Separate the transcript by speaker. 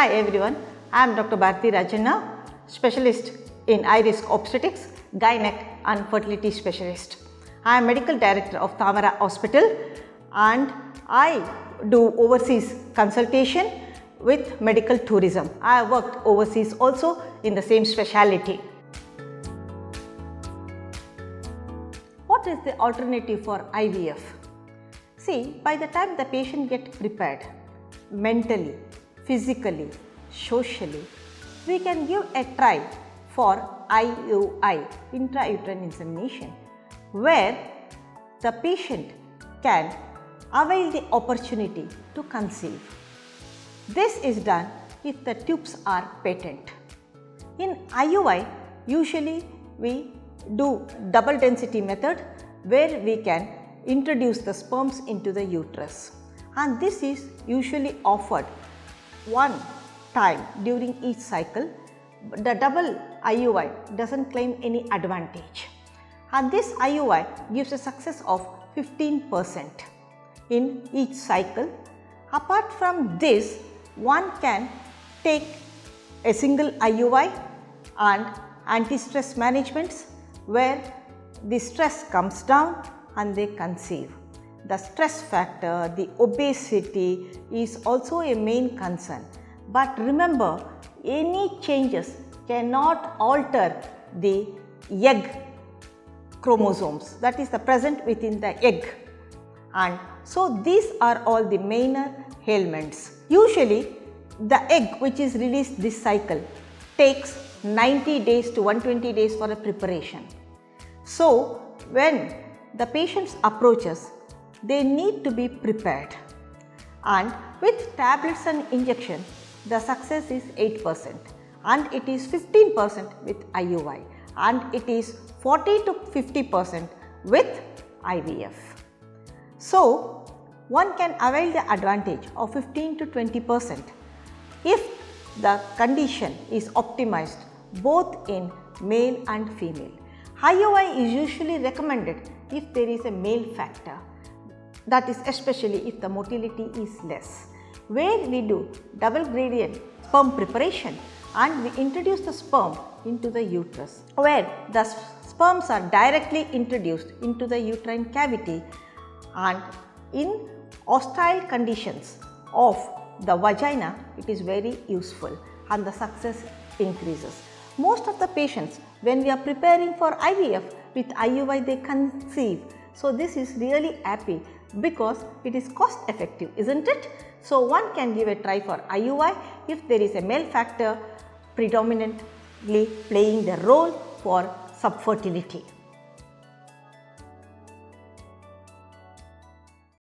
Speaker 1: Hi everyone, I am Dr. Rajajinagar, specialist in high risk obstetrics, gynec and fertility specialist. I am medical director of Thanisandra Hospital and I do overseas consultation with medical tourism. I have worked overseas also in the same specialty. What is the alternative for IVF? See, by the time the patient gets prepared mentally, physically, socially, we can give a try for IUI, intrauterine insemination, where the patient can avail the opportunity to conceive. This is done if the tubes are patent. In IUI, usually we do double density method where we can introduce the sperms into the uterus, and this is usually offered one time during each cycle. The double IUI doesn't claim any advantage, and this IUI gives a success of 15% in each cycle. Apart from this, one can take a single IUI and anti-stress managements where the stress comes down and they conceive. The stress factor, the obesity is also a main concern. But remember, any changes cannot alter the egg chromosomes, that is the present within the egg. And so these are all the minor ailments. Usually the egg which is released this cycle takes 90 days to 120 days for a preparation. So when the patients approaches, they need to be prepared, and with tablets and injection the success is 8% and it is 15% with IUI and it is 40 to 50% with IVF. So one can avail the advantage of 15 to 20% if the condition is optimized both in male and female. IUI is usually recommended if there is a male factor, that is especially if the motility is less, where we do double gradient sperm preparation and we introduce the sperm into the uterus, where the sperms are directly introduced into the uterine cavity, and in hostile conditions of the vagina it is very useful and the success increases. Most of the patients, when we are preparing for IVF with IUI, they conceive. So this is really happy because it is cost effective, isn't it? So one can give a try for IUI if there is a male factor predominantly playing the role for subfertility.